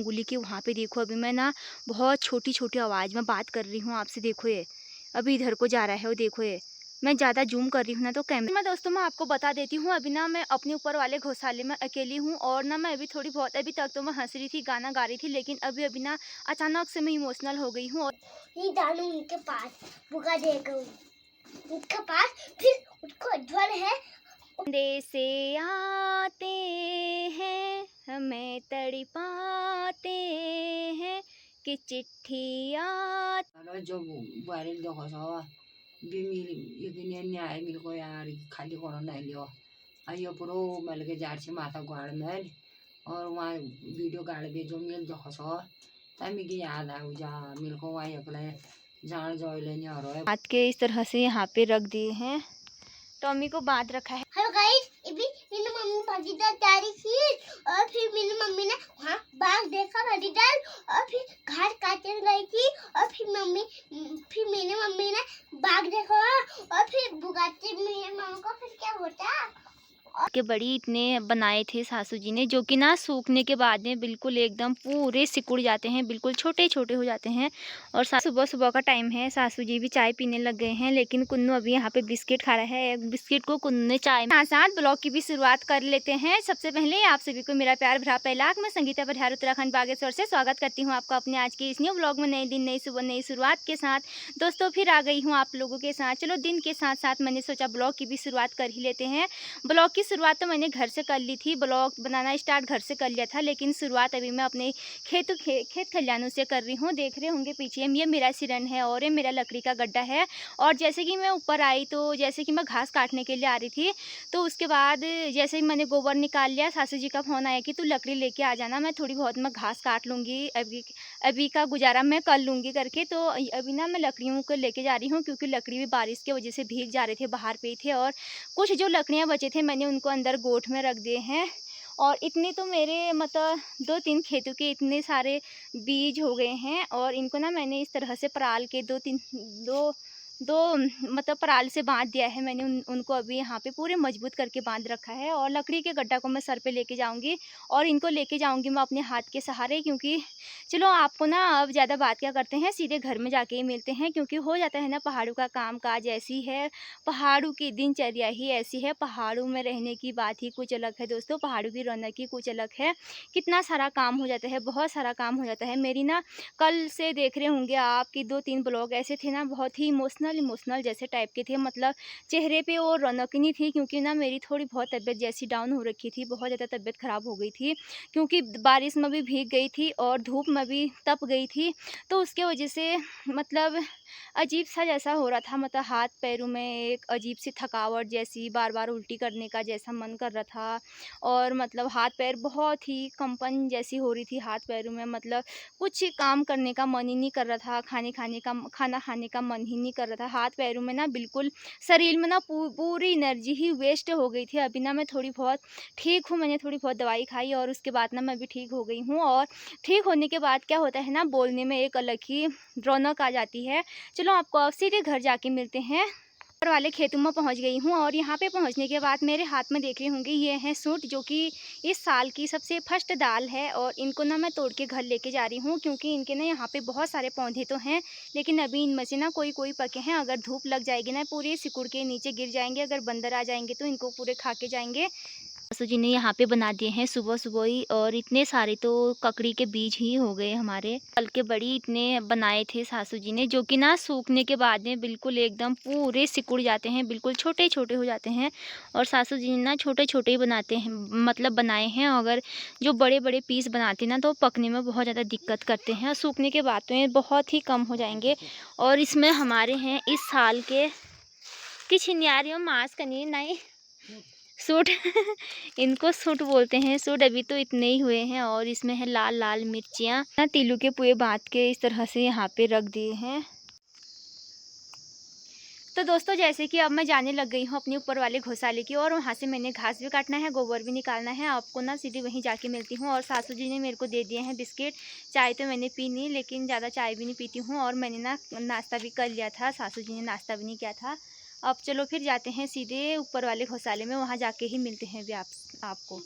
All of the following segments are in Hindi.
बोली कि वहाँ पे देखो अभी मैं ना बहुत छोटी छोटी आवाज़ में बात कर रही हूँ आपसे, देखो ये अभी इधर को जा रहा है वो, देखो ये मैं ज़्यादा जूम कर रही हूँ ना तो कैमरे में। दोस्तों मैं आपको बता देती हूँ, अभी ना मैं अपने ऊपर वाले घोंसाले में अकेली हूँ और ना मैं अभी थोड़ी बहुत, अभी तक तो मैं हंस रही थी, गाना गा रही थी, लेकिन अभी अभी ना अचानक से मैं इमोशनल हो गई हूँ। ये डालू उनके पास बुका देगा उनके पास, फिर उसको ज्वर है। दे से आते हैं हमें तड़पाते हैं कि चिट्ठिया जो बारिल दो खसा बिमिल यकिन न्याय मिल को यार खाली कोना नहीं लियो आयो पुरो मल के जार से माथा गाड़ में और वहाँ वीडियो गाड़ के जो मिल दो खसा तमी की याद आ जा मिल को वहाँ अपने जान जोई लेने और हाथ के इस तरह से यहाँ पे रख दिए हैं, टॉमी को बांध रखा है। हेलो गाइस, अभी मेरी मम्मी भागीदार तैयारी की और फिर मेरी मम्मी ने वहाँ बाघ देखा भागीदार और फिर घाट काटने गई थी और फिर मेरी मम्मी ने बाघ देखा और फिर बुगाती मेरी मम्मी को, फिर क्या होता के बड़ी इतने बनाए थे सासू जी ने, जो कि ना सूखने के बाद में बिल्कुल एकदम पूरे सिकुड़ जाते हैं, बिल्कुल छोटे छोटे हो जाते हैं। और सुबह सुबह का टाइम है, सासू जी भी चाय पीने लग गए हैं, लेकिन कुन्नू अभी यहाँ पे बिस्किट खा रहा है। एक बिस्किट को कुन्नू ने चाय में साथ ब्लॉग की भी शुरुआत कर लेते हैं। सबसे पहले आप सभी को मेरा प्यार भरा पहलाक, मैं संगीता परिहार उत्तराखंड बागेश्वर से स्वागत करती हूँ आपका अपने आज के इस न्यू ब्लॉग में। नए दिन नई सुबह नई शुरुआत के साथ दोस्तों फिर आ गई हूँ आप लोगों के साथ। चलो दिन के साथ साथ मैंने सोचा ब्लॉग की भी शुरुआत कर ही लेते हैं। ब्लॉग की शुरुआत तो मैंने घर से कर ली थी, ब्लॉग बनाना स्टार्ट घर से कर लिया था, लेकिन शुरुआत अभी मैं अपने खेत खलिहानों से कर रही हूँ। देख रहे होंगे पीछे ये मेरा सिरन है और ये मेरा लकड़ी का गड्ढा है। और जैसे कि मैं ऊपर आई तो जैसे कि मैं घास काटने के लिए आ रही थी, तो उसके बाद जैसे ही मैंने गोबर निकाल लिया, सासू जी का फ़ोन आया कि तू लकड़ी लेके आ जाना, मैं थोड़ी बहुत मैं घास काट लूँगी, अभी का गुजारा मैं कर लूँगी करके। तो अभी ना मैं लकड़ियों को लेके जा रही हूँ, क्योंकि लकड़ी भी बारिश की वजह से भीग जा रहे थे, बाहर पे ही थे। और कुछ जो लकड़ियाँ बचे थे मैंने उनको अंदर गोठ में रख दिए हैं। और इतने तो मेरे मतलब 2-3 खेतों के इतने सारे बीज हो गए हैं, और इनको ना मैंने इस तरह से पराल के 2 मतलब पराल से बांध दिया है मैंने उनको अभी यहाँ पे पूरे मजबूत करके बांध रखा है। और लकड़ी के गड्ढा को मैं सर पे लेके जाऊँगी और इनको लेके जाऊँगी मैं अपने हाथ के सहारे, क्योंकि चलो आपको ना अब ज़्यादा बात क्या करते हैं, सीधे घर में जाके ही मिलते हैं। क्योंकि हो जाता है ना, पहाड़ों का काम काज ऐसी है, पहाड़ों की दिनचर्या ही ऐसी है, पहाड़ों में रहने की बात ही कुछ अलग है दोस्तों, पहाड़ों की रौनक ही कुछ अलग है। कितना सारा काम हो जाता है, बहुत सारा काम हो जाता है। मेरी ना कल से देख रहे होंगे आप कि 2-3 ब्लॉग ऐसे थे ना, बहुत ही इमोशनल जैसे टाइप के थे, मतलब चेहरे पे वो रौनक नहीं थी। क्योंकि ना मेरी थोड़ी बहुत तबीयत जैसी डाउन हो रखी थी, बहुत ज़्यादा तबीयत ख़राब हो गई थी, क्योंकि बारिश में भी भीग गई थी और धूप में भी तप गई थी। तो उसके वजह से मतलब अजीब सा जैसा हो रहा था, मतलब हाथ पैरों में एक अजीब सी थकावट जैसी, बार बार उल्टी करने का जैसा मन कर रहा था। और मतलब हाथ पैर बहुत ही कंपन जैसी हो रही थी हाथ पैरों में, मतलब कुछ काम करने का मन ही नहीं कर रहा था, खाना खाने का मन ही नहीं कर रहा था। हाथ पैरों में ना बिल्कुल शरीर में ना पूरी एनर्जी ही वेस्ट हो गई थी। अभी ना मैं थोड़ी बहुत ठीक हूँ, मैंने थोड़ी बहुत दवाई खाई और उसके बाद ना मैं भी ठीक हो गई हूँ। और ठीक होने के बाद क्या होता है ना, बोलने में एक अलग ही रौनक आ जाती है। चलो आपको अब सीधे घर जाके मिलते हैं। ऊपर वाले खेतों में पहुंच गई हूँ और यहाँ पे पहुंचने के बाद मेरे हाथ में देख रहे होंगे ये हैं सूट, जो कि इस साल की सबसे फर्स्ट दाल है। और इनको ना मैं तोड़ के घर लेके जा रही हूँ, क्योंकि इनके ना यहाँ पे बहुत सारे पौधे तो हैं, लेकिन अभी इनमें से ना कोई कोई पके हैं। अगर धूप लग जाएगी ना पूरे सिकुड़ के नीचे गिर जाएंगे, अगर बंदर आ जाएंगे तो इनको पूरे खा के जाएंगे। सासू जी ने यहाँ पे बना दिए हैं सुबह सुबह ही, और इतने सारे तो ककड़ी के बीज ही हो गए हमारे, फल के बड़ी इतने बनाए थे सासू जी ने, जो कि ना सूखने के बाद में बिल्कुल एकदम पूरे सिकुड़ जाते हैं, बिल्कुल छोटे छोटे हो जाते हैं। और सासू जी ने ना छोटे छोटे ही बनाते हैं, मतलब बनाए हैं। अगर जो बड़े बड़े पीस बनाते हैं ना तो पकने में बहुत ज़्यादा दिक्कत करते हैं, और सूखने के बाद में बहुत ही कम हो जाएंगे। और इसमें हमारे हैं इस साल के किछ न्यारियों मांस कनी नहीं सूट इनको सूट बोलते हैं, सूट अभी तो इतने ही हुए हैं। और इसमें है लाल लाल मिर्चियाँ, तीलू के पुए बांध के इस तरह से यहाँ पे रख दिए हैं। तो दोस्तों जैसे कि अब मैं जाने लग गई हूँ अपने ऊपर वाले घोंसाले की, और वहाँ से मैंने घास भी काटना है, गोबर भी निकालना है। आपको ना सीधे वहीं जाके मिलती हूँ। और सासू जी ने मेरे को दे दिए हैं बिस्किट। चाय तो मैंने पी नहीं, लेकिन ज़्यादा चाय भी नहीं पीती हूँ, और मैंने ना नाश्ता भी कर लिया था, सासू जी ने नाश्ता भी नहीं किया था। अब चलो फिर जाते हैं सीधे ऊपर वाले घोंसाले में, वहाँ जाके ही मिलते हैं भी आपको।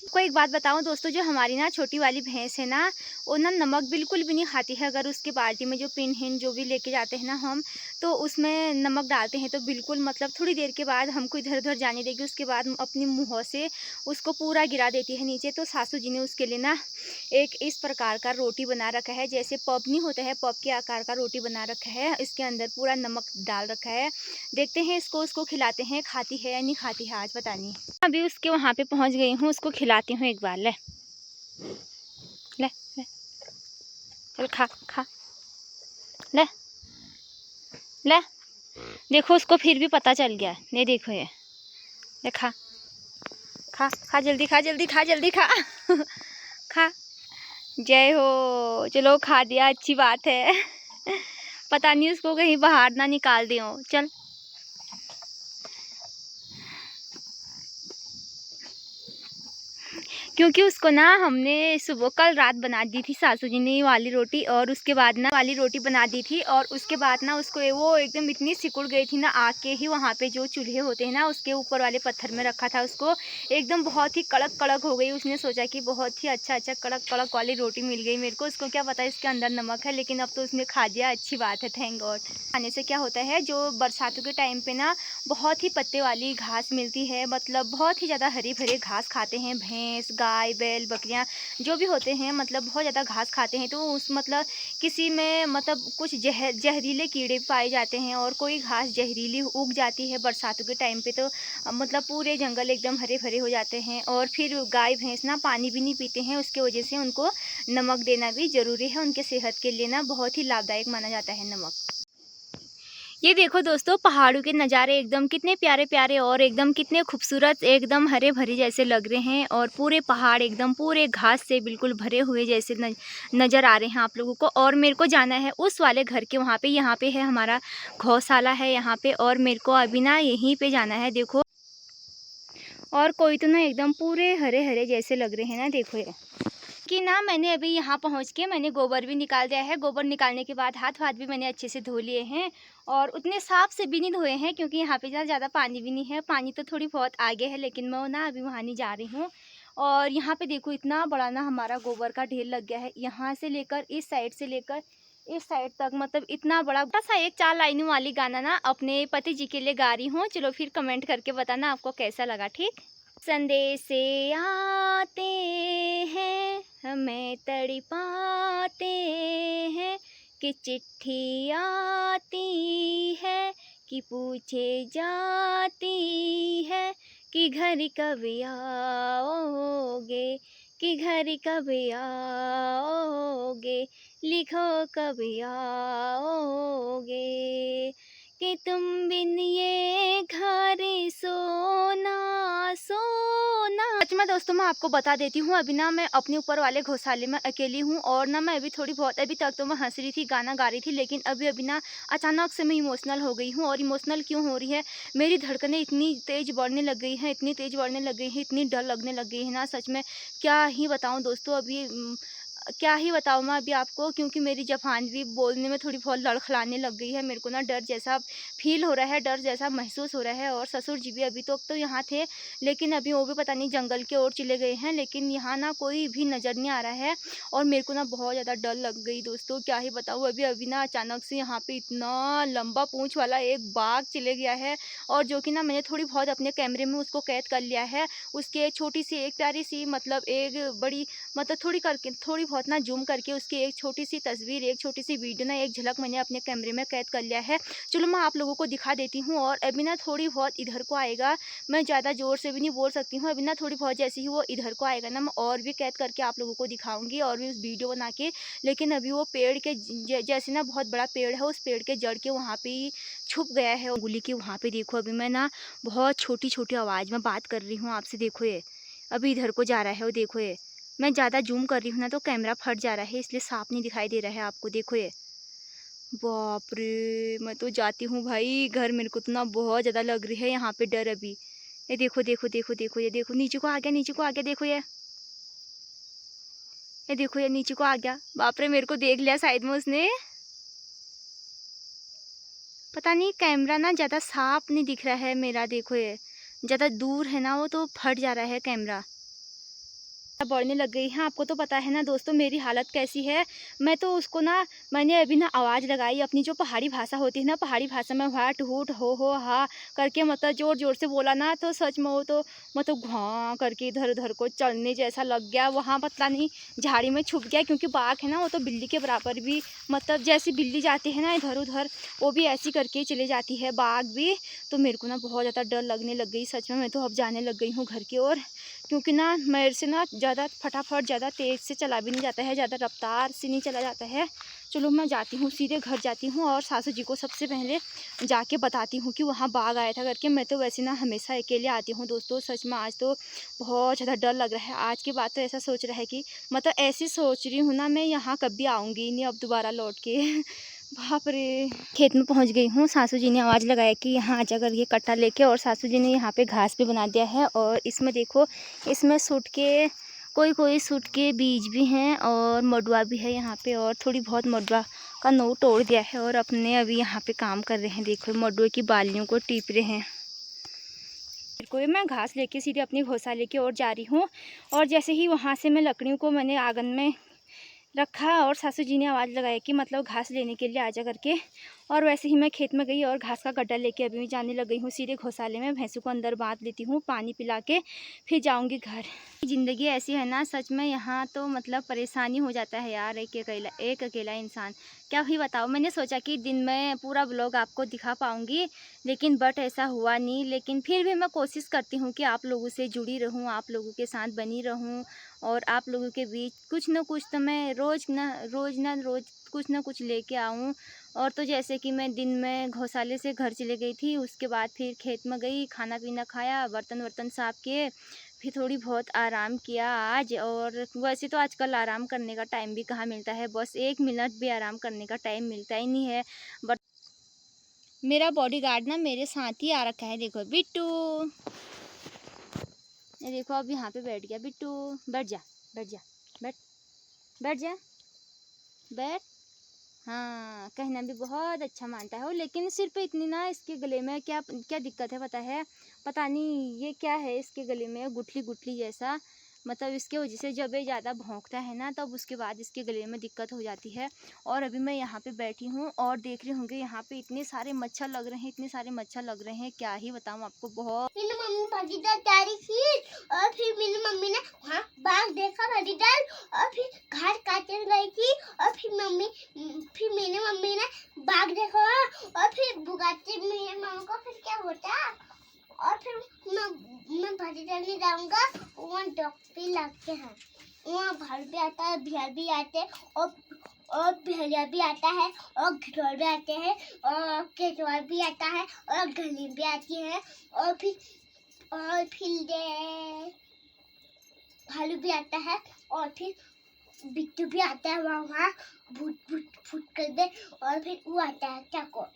आपको एक बात बताऊं दोस्तों, जो हमारी ना छोटी वाली भैंस है ना, वो ना नमक बिल्कुल भी नहीं खाती है। अगर उसके बाल्टी में जो पिन हिन जो भी लेके जाते हैं ना हम, तो उसमें नमक डालते हैं तो बिल्कुल मतलब थोड़ी देर के बाद हमको इधर उधर जाने देगी, उसके बाद अपनी मुँहों से उसको पूरा गिरा देती है नीचे। तो सासू जी ने उसके लिए ना एक इस प्रकार का रोटी बना रखा है, जैसे पप नहीं होता है, पप के आकार का रोटी बना रखा है, इसके अंदर पूरा नमक डाल रखा है। देखते हैं इसको, उसको खिलाते हैं, खाती है या नहीं खाती है आज पता नहीं। अभी उसके वहाँ पे पहुँच गई हूँ, उसको खिलाती हूँ एक बार। ले ले ले, चल खा खा, ले ले। देखो उसको फिर भी पता चल गया, ये देखो ये, ले खा खा खा, जल्दी खा, जल्दी खा, जल्दी खा खा। जय हो, चलो खा दिया, अच्छी बात है पता नहीं उसको कहीं बाहर ना निकाल दियो। चल क्योंकि उसको ना हमने सुबह कल रात बना दी थी सासू जी ने वाली रोटी, और उसके बाद ना वाली रोटी बना दी थी, और उसके बाद ना उसको वो एकदम इतनी सिकुड़ गई थी ना, आग के ही वहाँ पे जो चूल्हे होते हैं ना उसके ऊपर वाले पत्थर में रखा था उसको, एकदम बहुत ही कड़क कड़क हो गई। उसने सोचा कि बहुत ही अच्छा कड़क कड़क वाली रोटी मिल गई मेरे को। उसको क्या पता इसके अंदर नमक है, लेकिन अब तो उसने खा दिया, अच्छी बात है, थैंक गॉड। खाने से क्या होता है, जो बरसातों के टाइम पे ना बहुत ही पत्ते वाली घास मिलती है, मतलब बहुत ही ज़्यादा हरी भरी घास खाते हैं भैंस, गाय, बैल, बकरियां जो भी होते हैं, मतलब बहुत ज़्यादा घास खाते हैं। तो उस मतलब किसी में मतलब कुछ जहरीले कीड़े पाए जाते हैं, और कोई घास जहरीली उग जाती है बरसातों के टाइम पे, तो मतलब पूरे जंगल एकदम हरे भरे हो जाते हैं। और फिर गाय भैंस ना पानी भी नहीं पीते हैं, उसके वजह से उनको नमक देना भी ज़रूरी है, उनके सेहत के लिए ना बहुत ही लाभदायक माना जाता है नमक। ये देखो दोस्तों, पहाड़ों के नज़ारे एकदम कितने प्यारे प्यारे और एकदम कितने खूबसूरत, एकदम हरे भरे जैसे लग रहे हैं, और पूरे पहाड़ एकदम पूरे घास से बिल्कुल भरे हुए जैसे नज़र आ रहे हैं आप लोगों को। और मेरे को जाना है उस वाले घर के वहाँ पे, यहाँ पे है हमारा गौशाला है यहाँ पे, और मेरे को अभी ना यहीं पे जाना है। देखो, और कोई तो ना एकदम पूरे हरे हरे जैसे लग रहे हैं ना, देखो ये कि ना मैंने अभी यहाँ पहुँच के मैंने गोबर भी निकाल दिया है। गोबर निकालने के बाद हाथ वाथ भी मैंने अच्छे से धो लिए हैं, और उतने साफ से भी नहीं धोए हैं क्योंकि यहाँ पे ज़्यादा पानी भी नहीं है। पानी तो थोड़ी बहुत आगे है, लेकिन मैं ना अभी वहाँ नहीं जा रही हूँ। और यहाँ पे देखो इतना बड़ा ना हमारा गोबर का ढेर लग गया है, यहाँ से लेकर इस साइड से लेकर इस साइड तक, मतलब इतना बड़ा सा एक 4 लाइनों वाली गाना ना अपने पति जी के लिए गा रही हूँ। चलो फिर कमेंट करके बताना आपको कैसा लगा, ठीक। संदेशे आते हैं, हमें तड़पाते हैं, कि चिट्ठी आती है, कि पूछे जाती है, कि घर कब आओगे, कि घर कब आओगे, लिखो कब आओगे, कि तुम बिन ये घर सोना सोना। सच में दोस्तों मैं आपको बता देती हूँ, अभी ना मैं अपने ऊपर वाले घोंसाले में अकेली हूँ, और ना मैं अभी थोड़ी बहुत, अभी तक तो मैं हंस रही थी, गाना गा रही थी, लेकिन अभी ना अचानक से मैं इमोशनल हो गई हूँ। और इमोशनल क्यों हो रही है, मेरी धड़कनें इतनी तेज़ बढ़ने लग गई हैं, इतनी तेज़ बढ़ने लग गई हैं, इतनी डर लगने लग गई है ना, सच में क्या ही बताऊँ दोस्तों। अभी क्या ही बताऊँ मैं अभी आपको, क्योंकि मेरी ज़बान भी बोलने में थोड़ी बहुत लड़खड़ाने लग गई है। मेरे को ना डर जैसा फ़ील हो रहा है, डर जैसा महसूस हो रहा है। और ससुर जी भी अभी तक तो यहाँ थे, लेकिन अभी वो भी पता नहीं जंगल की ओर चले गए हैं, लेकिन यहाँ ना कोई भी नज़र नहीं आ रहा है। और मेरे को ना बहुत ज़्यादा डर लग गई दोस्तों, क्या ही बताऊँ। अभी ना अचानक से यहाँ पे इतना लंबा पूँछ वाला एक बाघ चले गया है, और जो कि ना मैंने थोड़ी बहुत अपने कैमरे में उसको कैद कर लिया है। उसकी एक छोटी सी, एक प्यारी सी, मतलब एक बड़ी, मतलब थोड़ी बहुत ना जूम करके उसकी एक छोटी सी तस्वीर, एक छोटी सी वीडियो ना, एक झलक मैंने अपने कैमरे में कैद कर लिया है। चलो मैं आप लोगों को दिखा देती हूँ। और अभी ना थोड़ी बहुत इधर को आएगा, मैं ज़्यादा ज़ोर से भी नहीं बोल सकती हूँ। अभी ना थोड़ी बहुत जैसे ही वो इधर को आएगा ना, मैं और भी कैद करके आप लोगों को दिखाऊंगी, और भी उस वीडियो बना के। लेकिन अभी वो पेड़ के जैसे ना, बहुत बड़ा पेड़ है, उस पेड़ के जड़ के वहाँ पे ही छुप गया है उंगली के वहाँ पे। देखो अभी मैं ना बहुत छोटी छोटी आवाज़ में बात कर रही हूँ आपसे, देखो ये अभी इधर को जा रहा है वो, देखो ये मैं ज़्यादा जूम कर रही हूँ ना तो कैमरा फट जा रहा है, इसलिए साफ नहीं दिखाई दे रहा है आपको। देखो ये, बाप रे, मैं तो जाती हूँ भाई घर, मेरे को इतना बहुत ज़्यादा लग रही है यहाँ पे डर अभी। ये देखो देखो देखो देखो, ये देखो नीचे को आ गया, नीचे को आ गया, देखो ये देखो ये नीचे को आ गया। बाप रे, मेरे को देख लिया साइड में उसने। पता नहीं कैमरा ना ज़्यादा साफ नहीं दिख रहा है मेरा, देखो ये ज़्यादा दूर है ना वो, तो फट जा रहा है कैमरा। बढ़ने लग गई है। आपको तो पता है ना दोस्तों मेरी हालत कैसी है। मैं तो उसको ना मैंने अभी ना आवाज़ लगाई अपनी जो पहाड़ी भाषा होती है ना, पहाड़ी भाषा में व्हाट हूट हो हा करके मतलब ज़ोर ज़ोर से बोला ना, तो सच में वो तो मतलब घां करके इधर उधर को चलने जैसा लग गया। वहाँ पता नहीं झाड़ी में छुप गया, क्योंकि बाघ है ना वो तो बिल्ली के बराबर भी, मतलब जैसी बिल्ली जाती है ना इधर उधर वो भी ऐसी करके चले जाती है, बाघ भी। तो मेरे को ना बहुत ज़्यादा डर लगने लग गई सच में। मैं तो अब जाने लग गई हूँ घर की ओर, क्योंकि ना मेरे से ना ज़्यादा फटाफट ज़्यादा तेज़ से चला भी नहीं जाता है, ज़्यादा रफ्तार से नहीं चला जाता है। चलो मैं जाती हूँ, सीधे घर जाती हूँ और सासू जी को सबसे पहले जाके बताती हूँ कि वहाँ बाघ आया था करके। मैं तो वैसे ना हमेशा अकेले आती हूँ दोस्तों, सच में आज तो बहुत ज़्यादा डर लग रहा है। आज के बाद तो ऐसा सोच रहा है कि मतलब ऐसी सोच रही हूँ ना मैं यहाँ कभी आऊँगी नहीं अब दोबारा लौट के। बाप रे। खेत में पहुंच गई हूँ। सासू जी ने आवाज़ लगाया कि यहाँ आजा करके कट्टा लेके, और सासू जी ने यहाँ पे घास भी बना दिया है। और इसमें देखो, इसमें सूट के कोई सूट के बीज भी हैं और मडुआ भी है यहाँ पे, और थोड़ी बहुत मडुआ का नौ तोड़ दिया है और अपने अभी यहाँ पे काम कर रहे हैं। देखो मडुए की बालियों को टीप रहे हैं। को मैं घास लेके सीधे अपनी घोंसाले की ओर जा रही हूँ, और जैसे ही वहाँ से मैं लकड़ियों को मैंने आंगन में रखा और सासू जी ने आवाज़ लगाई कि मतलब घास लेने के लिए आजा करके, और वैसे ही मैं खेत में गई और घास का गड्ढा लेके अभी मैं जाने लग गई हूँ सीधे घोंसाले में। भैंसों को अंदर बांध लेती हूँ, पानी पिला के फिर जाऊँगी घर। ज़िंदगी ऐसी है ना सच में, यहाँ तो मतलब परेशानी हो जाता है यार, एक अकेला इंसान। क्या ही बताओ, मैंने सोचा कि दिन में पूरा ब्लॉग आपको दिखा पाऊँगी, लेकिन बट ऐसा हुआ नहीं। लेकिन फिर भी मैं कोशिश करती हूँ कि आप लोगों से जुड़ी रहूँ, आप लोगों के साथ बनी रहूँ, और आप लोगों के बीच कुछ न कुछ तो मैं रोज़ कुछ ना कुछ लेके आऊँ। और तो जैसे कि मैं दिन में घोंसाले से घर चले गई थी, उसके बाद फिर खेत में गई, खाना पीना खाया, बर्तन वर्तन साफ़ किए, फिर थोड़ी बहुत आराम किया आज। और वैसे तो आजकल आराम करने का टाइम भी कहाँ मिलता है, बस 1 मिनट भी आराम करने का टाइम मिलता ही नहीं है। बट मेरा बॉडीगार्ड ना मेरे साथ ही आ रखा है। देखो बिट्टू, ये देखो अब यहाँ पे बैठ गया। बिट्टू बैठ जा, बैठ जा, बैठ, बैठ जा, बैठ। हाँ, कहना भी बहुत अच्छा मानता है वो, लेकिन सिर्फ इतनी ना इसके गले में क्या क्या दिक्कत है पता है? पता नहीं ये क्या है इसके गले में, गुठली गुठली जैसा, मतलब इसके वजह से जब ये ज़्यादा भौंकता है ना तब उसके बाद इसके गले में दिक्कत हो जाती है। और अभी मैं यहाँ पे बैठी हूँ और देख रही होंगे यहाँ पे इतने सारे मच्छर लग रहे हैं, इतने सारे मच्छर लग रहे हैं, क्या ही बताऊँ आपको। बहुत मेरी मम्मी भागीदार तैयारी की, और फिर मेरी मम्मी ने वहाँ बाघ देखा भागीदार, और फिर घास काटने गई थी, और फिर मेरी मम्मी ने बाघ देखा, और फिर भुगाते मेरी मम्मी को फिर क्या होता। और फिर मैं भागीदार नहीं जाऊँगा, वहाँ डॉक्टर लगते हैं, वहाँ भालू भी आता है, बिहार भी आते हैं, और भेड़िया भी आता है, और घिरौर भी आते हैं, और केचुआ भी आता है, और गली भी आती है, और फिर भालू भी आता है, और फिर बिट्टू भी आता है, वहाँ भूत भूत फूट कर दे, और फिर वो आता है क्या को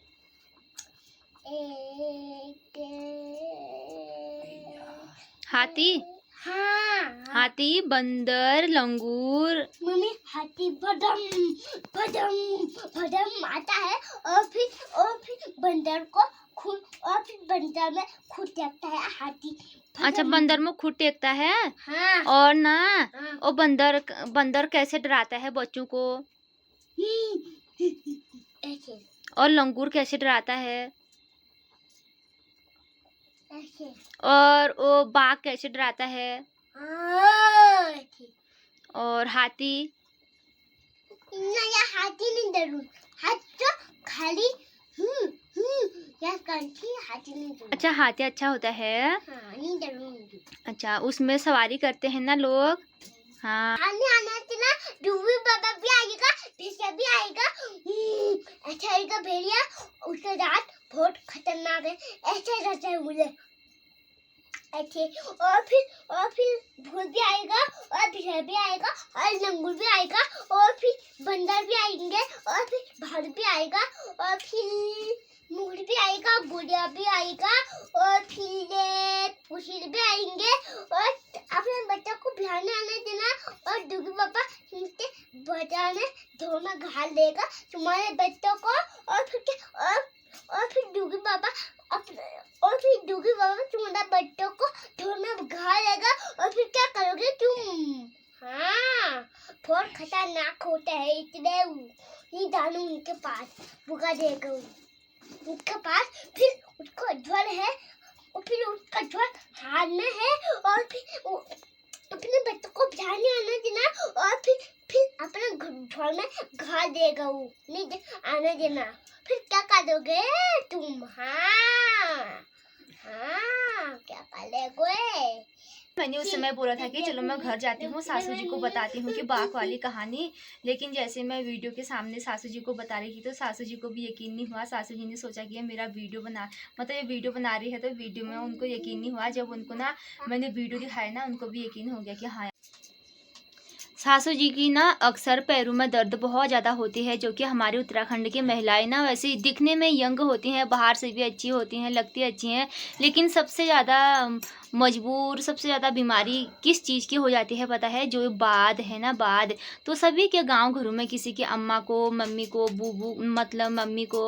हाथी, हाँ हाथी, बंदर, लंगूर। मम्मी हाथी भडम भडम भडम आता है, और फिर बंदर को खुद, और फिर बंदर में खुद देखता है हाथी। अच्छा, बंदर में खुद टेकता है। हाँ और ना हाँ। वो बंदर कैसे डराता है बच्चों को, ऐसे और लंगूर कैसे डराता है, ऐसे और वो बाघ कैसे डराता है, ऐसे। और हाथी। नहीं हाथी नहीं डरू, हाथी तो खाली यार कंठी, हाथी नहीं डरू। अच्छा, हाथी अच्छा होता है। हाँ नहीं डरूंगी। अच्छा, उसमें सवारी करते हैं ना लोग। हाँ, आने ना डूबी बाबा भी आएगा, भेड़िया भी आएगा, ऐसा आएगा भेड़िया, उसके रात बहुत खतरनाक है, ऐसा रहता है मुझे ऐसे। और फिर भूत भी आएगा, और भेड़िया भी आएगा, और लंगूर भी आएगा, और फिर बंदर भी आएंगे, और फिर भालू भी आएगा, और फिर मोर भी आएगा, बुढ़िया भी आएगा, और फिर फुसील भी आएंगे। और अपने बच्चों को ध्यान आने देना, और डूबी पापा इनके बजाने धोना घाल देगा तुम्हारे बच्चों को। और फिर डूबी पापा अपने और फिर डूगी बाबा तुम्हारा बच्चों को धूल में घा लेगा और फिर क्या करोगे तुम? हाँ, बहुत खतरनाक होता है इसलिए नहीं जानो उनके पास बुगा देगा उनके पास। फिर उसको ज्वर है और फिर उसका ज्वर हार में है और फिर अपने बच्चों को जाने आना देना और फिर अपने घर में घा देगा वो नहीं आने देना। फिर क्या करोगे तुम? हाँ हाँ क्या करोगे? मैंने उस समय बोला था कि चलो मैं घर जाती हूँ, सासू जी को बताती हूँ कि बाघ वाली कहानी। लेकिन जैसे मैं वीडियो के सामने सासू जी को बता रही थी तो सासू जी को भी यकीन नहीं हुआ। सासू जी ने सोचा कि ये मेरा वीडियो बना मतलब ये वीडियो बना रही है तो वीडियो में उनको यकीन नहीं हुआ। जब उनको ना मैंने वीडियो दिखाया ना उनको भी यकीन हो गया कि हाँ। सासू जी की ना अक्सर पैरों में दर्द बहुत ज़्यादा होती है, जो कि हमारे उत्तराखंड की महिलाएं ना वैसे दिखने में यंग होती हैं, बाहर से भी अच्छी होती हैं, लगती अच्छी हैं, लेकिन सबसे ज़्यादा मजबूर, सबसे ज़्यादा बीमारी किस चीज़ की हो जाती है पता है? जो बाद है ना बाद, तो सभी के गांव घरों में किसी की अम्मा को, मम्मी को, बूबू मतलब मम्मी को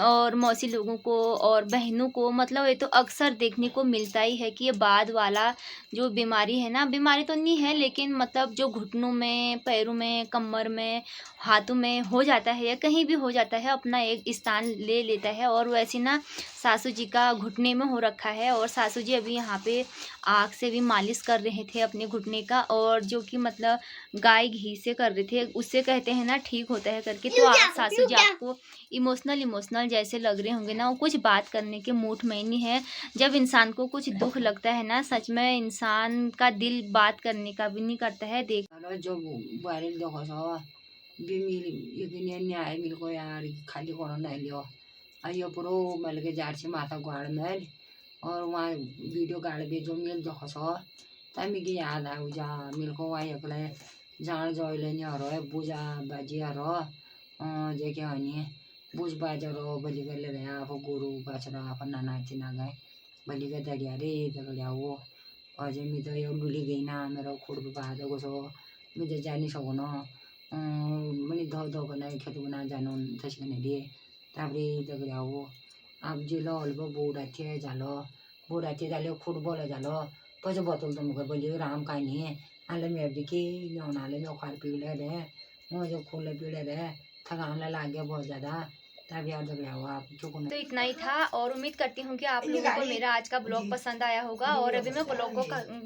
और मौसी लोगों को और बहनों को मतलब ये तो अक्सर देखने को मिलता ही है कि ये बाद वाला जो बीमारी है ना, बीमारी तो नहीं है लेकिन मतलब जो घुटनों में, पैरों में, कमर में, हाथों में हो जाता है या कहीं भी हो जाता है, अपना एक स्थान ले लेता है। और वैसे ना सासू जी का घुटने में हो रखा है और सासू जी अभी यहाँ पे आग से भी मालिश कर रहे थे अपने घुटने का, और जो कि मतलब गाय घी से कर रहे थे, उससे कहते हैं ना ठीक होता है करके। तो आज सासू जी आपको इमोशनल जैसे लग रहे होंगे ना, वो कुछ बात करने के मूड में नहीं है। जब इंसान को कुछ दुख लगता है ना, सच में इंसान का दिल बात करने का भी नहीं करता है। देख जो बारेल देखो सो बिमिल इकने न्याय मिल को यार खाली करो नहीं लियो आइयो पुरो मल के जार से माता ग्वाड़ में और वहाँ वीडियो गाड़ भी जो मिल देखो सो तमी की याद आऊ जा मिल को वहाँ एकले जान जोइले नहीं हो रहा बुझा बाजी हो रहा जे क्या नहीं बुझ बाजरो बलि कर ले रहे आप गुरु बचरा अपन नाना चिना गए बलि के दरिया रे दरिया वो अझै मी त यो डुली गइना मेरो खुड बाध को सो मी त जानी सकुन मनी धो धो बना खेत बना जानो थसकने दिए ताबरे दगड़िया वो अब जिलो हलबो बोड़ा थे जालो फुटबॉल जालो पछ बोतल तो मुकर बोलियो राम का नहीं आले मेर दिखे नाले में खार पीले रे मुझे खोले पीले रे थकान लागे बहुत ज़्यादा तब यार दगड़िया वो आप चुकने। तो इतना ही था और उम्मीद करती हूँ कि आप लोगों को मेरा आज का ब्लॉग पसंद आया होगा। और अभी मैं ब्लॉग को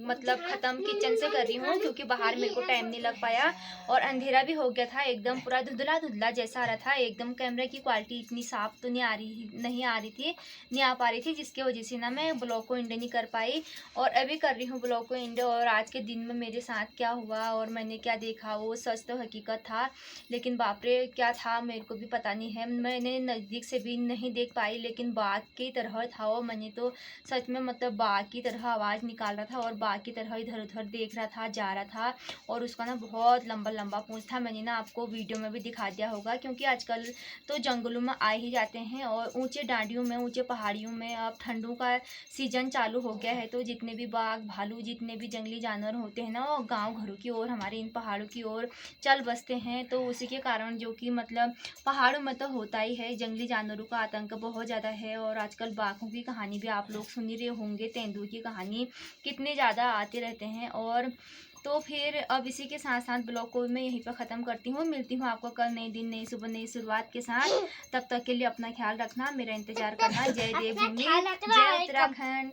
मतलब ख़त्म किचन से कर रही हूँ क्योंकि बाहर मेरे को टाइम नहीं लग पाया और अंधेरा भी हो गया था, एकदम पूरा धुंधला जैसा आ रहा था, एकदम कैमरे की क्वालिटी इतनी साफ तो नहीं आ रही थी जिसकी वजह से ना मैं ब्लॉग को एंड नहीं कर पाई। और अभी कर रही हूँ ब्लॉग को एंड। और आज के दिन में मेरे साथ क्या हुआ और मैंने क्या देखा वो सच तो हकीकत था, लेकिन बाप रे क्या था मेरे को भी पता नहीं है, मैंने नज़दीक से भी नहीं देख पाई, लेकिन बाघ की तरह था वो। मैंने तो सच में मतलब बाघ की तरह आवाज़ निकाल रहा था और बाघ की तरह इधर उधर देख रहा था, जा रहा था, और उसका ना बहुत लंबा पूंछ था। मैंने ना आपको वीडियो में भी दिखा दिया होगा क्योंकि आजकल तो जंगलों में आ ही जाते हैं और ऊंचे डांडियों में, ऊंचे पहाड़ियों में अब ठंडों का सीजन चालू हो गया है, तो जितने भी बाघ भालू जितने भी जंगली जानवर होते हैं ना वो गाँव घरों की ओर, हमारे इन पहाड़ों की ओर चल बसते हैं। तो उसी के कारण जो कि मतलब पहाड़ों में तो होता ही है, जंगली जानवरों का आतंक बहुत ज़्यादा है। और आजकल बाघों की कहानी भी आप लोग सुन ही रहे होंगे, तेंदुए की कहानी कितने ज़्यादा आते रहते हैं। और तो फिर अब इसी के साथ साथ ब्लॉग को मैं यहीं पर ख़त्म करती हूँ। मिलती हूँ आपको कल नई दिन, नई सुबह, नई शुरुआत के साथ। तब तक के लिए अपना ख्याल रखना, मेरा इंतज़ार करना। जय देवभूमि, जय उत्तराखंड।